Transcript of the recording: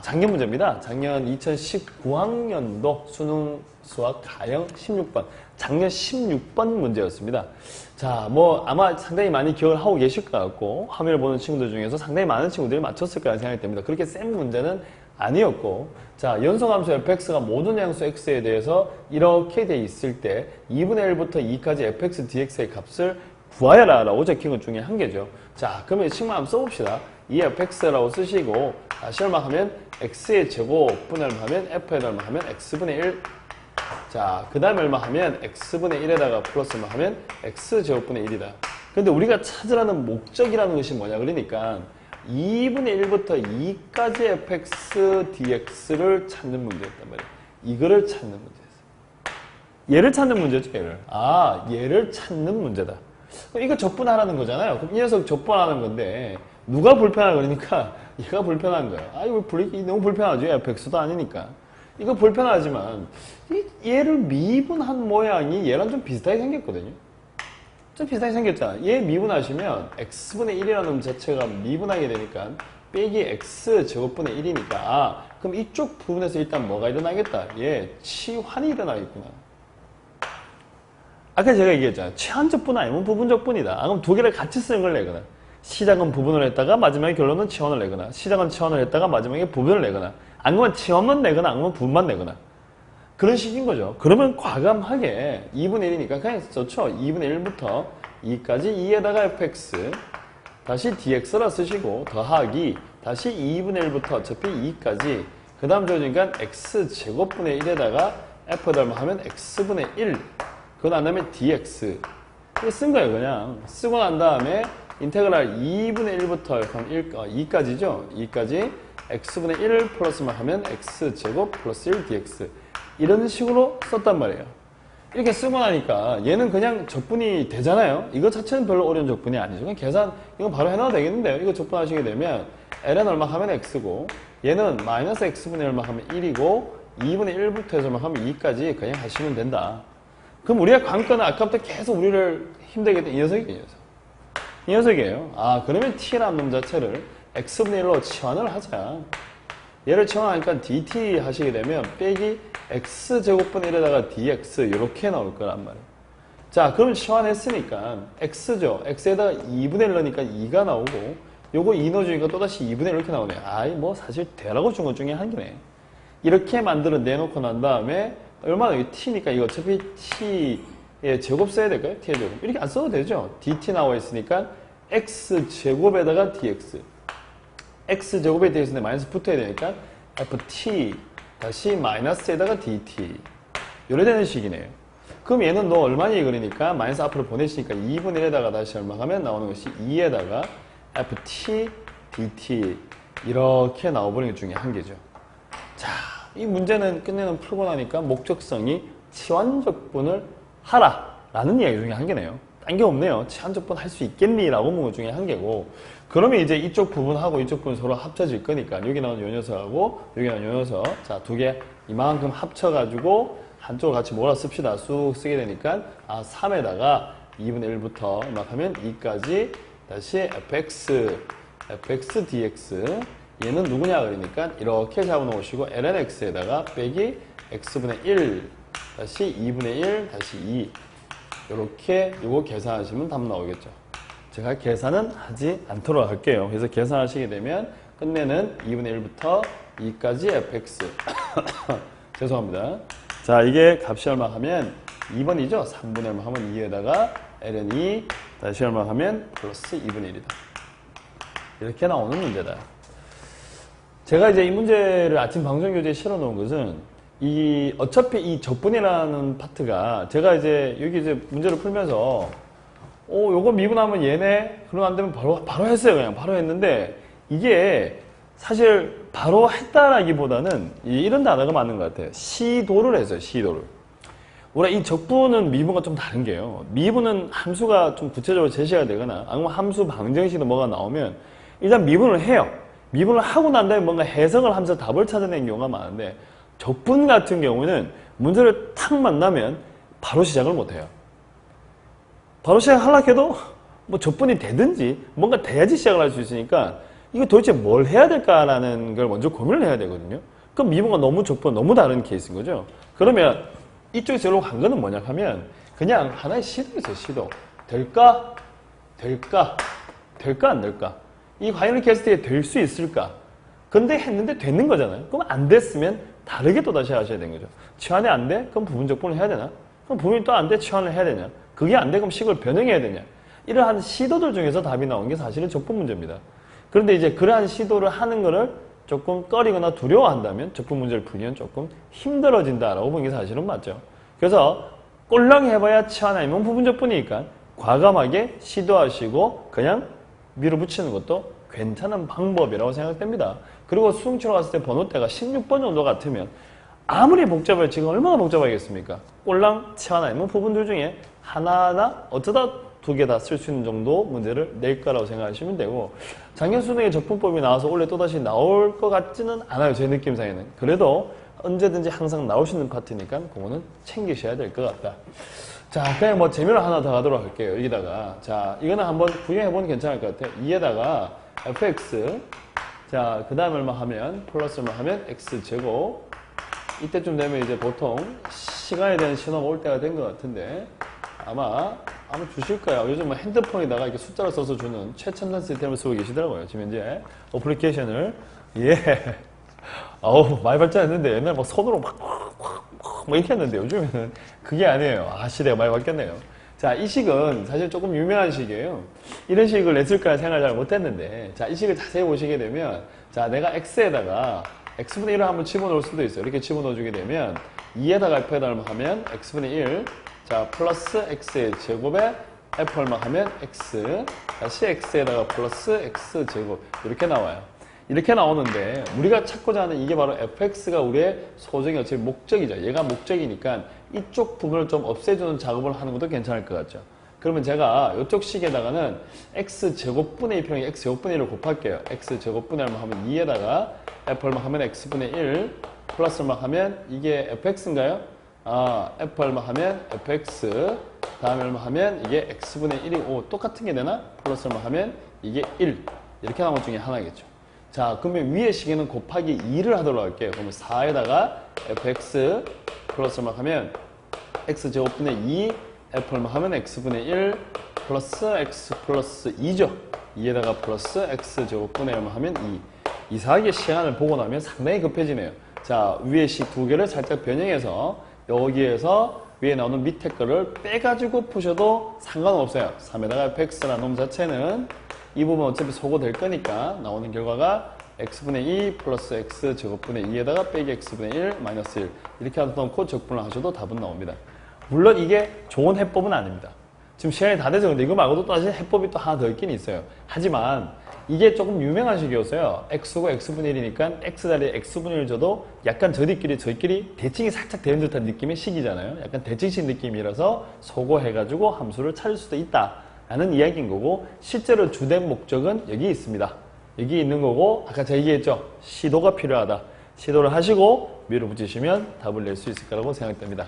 작년 문제입니다. 작년 2019학년도 수능 수학 가형 16번. 작년 16번 문제였습니다. 자, 아마 상당히 많이 기억을 하고 계실 것 같고, 화면을 보는 친구들 중에서 상당히 많은 친구들이 맞췄을 거라 생각이 됩니다. 그렇게 센 문제는 아니었고, 자, 연속함수 fx가 모든 양수 x에 대해서 이렇게 돼 있을 때 2분의 1부터 2까지 fx, dx의 값을 구하여라 라고 적힌 것 중에 한 개죠. 자, 그러면 식만 한번 써봅시다. 이 fx라고 쓰시고, 다시 얼마하면 x의 제곱분의 얼마하면 f에 얼마하면 x분의 1. 자, 그 다음에 얼마하면 x분의 1에다가 플러스 얼마하면 x제곱분의 1이다. 근데 우리가 찾으라는 목적이라는 것이 뭐냐 그러니까 2분의 1부터 2까지 fx dx를 찾는 문제였단 말이에요. 이거를 찾는 문제였어요. 얘를 찾는 문제죠, 얘를. 얘를 찾는 문제다. 이거 적분하라는 거잖아요. 그럼 이 녀석 적분하는 건데 누가 불편하다 그러니까 얘가 불편한 거야. 이거 너무 불편하죠. fx도 아니니까. 이거 불편하지만 얘를 미분한 모양이 얘랑 좀 비슷하게 생겼거든요. 좀 비슷하게 생겼잖아. 얘 미분하시면 x분의 1이라는 놈 자체가 미분하게 되니까 빼기 x제곱분의 1이니까 그럼 이쪽 부분에서 일단 뭐가 일어나겠다? 치환이 일어나겠구나. 아까 제가 얘기했잖아요. 치환적분 아니면 부분적분이다. 그럼 두 개를 같이 쓰는 걸 내거나 시작은 부분을 했다가 마지막에 결론은 치환을 내거나 시작은 치환을 했다가 마지막에 부분을 내거나 안 그러면 치환만 내거나 안 그러면 부분만 내거나 그런 식인 거죠. 그러면 과감하게 2분의 1이니까 그냥 좋죠. 2분의 1부터 2까지 2에다가 fx 다시 dx라 쓰시고 더하기 다시 2분의 1부터 어차피 2까지 그 다음 저으니까 x제곱분의 1에다가 f에다 하면 x분의 1 그건 안 하면 dx 이거 쓴 거예요. 그냥 쓰고 난 다음에 인테그랄 2분의 1부터 2까지죠. 2까지 x분의 1 플러스만 하면 x제곱 플러스 1 dx 이런 식으로 썼단 말이에요. 이렇게 쓰고 나니까 얘는 그냥 적분이 되잖아요. 이거 자체는 별로 어려운 적분이 아니죠. 그냥 계산 이거 바로 해놔도 되겠는데요. 이거 적분하시게 되면 ln 얼마 하면 x고 얘는 마이너스 x분의 얼마 하면 1이고 2분의 1부터 해서 하면 2까지 그냥 하시면 된다. 그럼 우리가 관건은 아까부터 계속 우리를 힘들게 했던 이 녀석이에요. 이 녀석이에요. 그러면 t라는 놈 자체를 x분의 1로 치환을 하자. 얘를 치환하니까 dt 하시게 되면 빼기 x제곱분의 1에다가 dx 이렇게 나올 거란 말이에요. 자, 그럼 치환했으니까 x죠. x에다가 2분의 1 넣으니까 2가 나오고 요거 2 넣어주니까 또다시 2분의 1 이렇게 나오네. 사실 되라고 준 것 중에 한 개네. 이렇게 만들어 내놓고 난 다음에 얼마나 이게 t니까 이거 어차피 t의 제곱 써야 될까요? t의 제곱. 이렇게 안 써도 되죠. dt 나와 있으니까 x제곱에다가 dx x제곱에 되어 있는데 마이너스 붙어야 되니까 ft 다시 마이너스에다가 dt 이래 되는 식이네요. 그럼 얘는 너 얼마니 그러니까 마이너스 앞으로 보내시니까 2분의 1에다가 다시 얼마 하면 나오는 것이 2에다가 ft dt 이렇게 나와버리는 것 중에 한 개죠. 자, 이 문제는 끝내는 풀고 나니까 목적성이 치환적분을 하라 라는 이야기 중에 한 개네요. 딴 게 없네요. 치환적분 할 수 있겠니? 라고 묻은 것 중에 한 개고 그러면 이제 이쪽 부분하고 이쪽 부분 서로 합쳐질 거니까 여기 나온 요 녀석하고 여기 나온 요 녀석 자, 두 개 이만큼 합쳐가지고 한쪽을 같이 몰아 씁시다. 쑥 쓰게 되니까 3에다가 2분의 1부터 막 하면 2까지 다시 fx dx 얘는 누구냐 그러니까 이렇게 잡아놓으시고 ln x에다가 빼기 x분의 1 다시 2분의 1 다시 2 이렇게 요거 계산하시면 답 나오겠죠. 제가 계산은 하지 않도록 할게요. 그래서 계산하시게 되면 끝내는 2분의 1부터 2까지 fx 죄송합니다. 자, 이게 값이 얼마 하면 2번이죠. 3분의 얼마 하면 2에다가 ln2 다시 얼마 하면 플러스 2분의 1이다. 이렇게 나오는 문제다. 제가 이제 이 문제를 아침 방송교재에 실어 놓은 것은 어차피 이 적분이라는 파트가 제가 이제 여기 이제 문제를 풀면서 요거 미분하면 얘네 그럼 안 되면 바로 했어요. 그냥 바로 했는데 이게 사실 바로 했다라기보다는 이런 단어가 맞는 것 같아요. 시도를 했어요. 시도를. 우리가 이 적분은 미분과 좀 다른 게요. 미분은 함수가 좀 구체적으로 제시가 되거나 아니면 함수 방정식도 뭐가 나오면 일단 미분을 해요. 미분을 하고 난 다음에 뭔가 해석을 하면서 답을 찾아내는 경우가 많은데 적분 같은 경우는 문제를 탁 만나면 바로 시작을 못해요. 바로 시작하려고 해도 뭐 적분이 되든지 뭔가 돼야지 시작을 할 수 있으니까 이거 도대체 뭘 해야 될까라는 걸 먼저 고민을 해야 되거든요. 그럼 미분과 너무 좁고 너무 다른 케이스인 거죠. 그러면 이쪽에서 여기로 간 거는 뭐냐 하면 그냥 하나의 시도였어요. 시도. 될까? 될까? 될까 안 될까? 이 과연을 캐스팅이 될 수 있을까? 근데 했는데 되는 거잖아요. 그럼 안 됐으면 다르게 또 다시 하셔야 되는 거죠. 치환이 안 돼? 그럼 부분적분을 해야 되나? 그럼 부분이 또 안 돼? 치환을 해야 되냐? 그게 안 돼? 그럼 식을 변형해야 되냐? 이러한 시도들 중에서 답이 나온 게 사실은 적분 문제입니다. 그런데 이제 그러한 시도를 하는 거를 조금 꺼리거나 두려워한다면 적분 문제를 풀기는 조금 힘들어진다라고 보는 게 사실은 맞죠. 그래서 꼴랑 해봐야 치환 아니면 부분적분이니까 과감하게 시도하시고 그냥 밀어붙이는 것도 괜찮은 방법이라고 생각됩니다. 그리고 수능 치러 갔을 때 번호대가 16번 정도 같으면 아무리 복잡해요. 지금 얼마나 복잡하겠습니까? 꼴랑, 치환 아니면 부분들 중에 하나하나 어쩌다 두 개 다 쓸 수 있는 정도 문제를 낼 거라고 생각하시면 되고 작년 수능에 적분법이 나와서 올해 또다시 나올 것 같지는 않아요. 제 느낌상에는. 그래도 언제든지 항상 나올 수 있는 파트니까 그거는 챙기셔야 될 것 같다. 자, 그냥 뭐 재미로 하나 더 하도록 할게요. 여기다가. 자, 이거는 한번 구경해보면 괜찮을 것 같아요. 2에다가 fx. 자, 그 다음에 얼마 하면, 플러스 얼마 하면 x제곱. 이때쯤 되면 이제 보통 시간에 대한 신호가 올 때가 된 것 같은데 아마 주실 거예요. 요즘 뭐 핸드폰에다가 이렇게 숫자를 써서 주는 최첨단 시스템을 쓰고 계시더라고요. 지금 이제 어플리케이션을. 예. 어우, 많이 발전했는데 옛날 막 손으로 막 이렇게 했는데 요즘에는 그게 아니에요. 아, 시대가 많이 바뀌었네요. 자, 이 식은 사실 조금 유명한 식이에요. 이런 식을 냈을까 생각을 잘 못했는데 자, 이 식을 자세히 보시게 되면 자, 내가 x에다가 x분의 1을 한번 집어넣을 수도 있어요. 이렇게 집어넣어주게 되면 2에다가 f에다 얼마 하면 x분의 1 자, 플러스 x의 제곱에 f 얼마 하면 x 다시 x에다가 플러스 x제곱 이렇게 나와요. 이렇게 나오는데 우리가 찾고자 하는 이게 바로 fx가 우리의 소정의 어차피 목적이죠. 얘가 목적이니까 이쪽 부분을 좀 없애주는 작업을 하는 것도 괜찮을 것 같죠. 그러면 제가 이쪽 식에다가는 x제곱분의 2평에 x제곱분의 1을 곱할게요. x제곱분의 얼마 하면 2에다가 f 얼마 하면 x분의 1 플러스 얼마 하면 이게 fx인가요? 아, f 얼마 하면 fx 다음에 얼마 하면 이게 x분의 1이고 똑같은 게 되나? 플러스 얼마 하면 이게 1 이렇게 나온 것 중에 하나겠죠. 자, 그러면 위의 식에는 곱하기 2를 하도록 할게요. 그러면 4에다가 fx 플러스 얼마 하면 x제곱분의 2 f 얼마 하면 x분의 1 플러스 x 플러스 2죠. 2에다가 플러스 x제곱분의 얼마 하면 2 이상하게 시간을 보고 나면 상당히 급해지네요. 자, 위의 식 두 개를 살짝 변형해서 여기에서 위에 나오는 밑에 거를 빼가지고 푸셔도 상관없어요. 3에다가 fx라는 놈 자체는 이 부분 어차피 소거될 거니까 나오는 결과가 x분의 2 플러스 x제곱분의 2에다가 빼기 x분의 1 마이너스 1 이렇게 넣고 적분을 하셔도 답은 나옵니다. 물론 이게 좋은 해법은 아닙니다. 지금 시간이 다 돼서 근데 이거 말고도 또 사실 해법이 또 하나 더 있긴 있어요. 하지만 이게 조금 유명한 식이었어요. x고 x분의 1이니까 x 자리에 x분의 1 줘도 약간 저희끼리 대칭이 살짝 되는 듯한 느낌의 식이잖아요. 약간 대칭식 느낌이라서 소거해가지고 함수를 찾을 수도 있다 라는 이야기인 거고 실제로 주된 목적은 여기 있습니다. 여기 있는 거고 아까 제가 얘기했죠. 시도가 필요하다. 시도를 하시고 밀어붙이시면 답을 낼 수 있을 거라고 생각됩니다.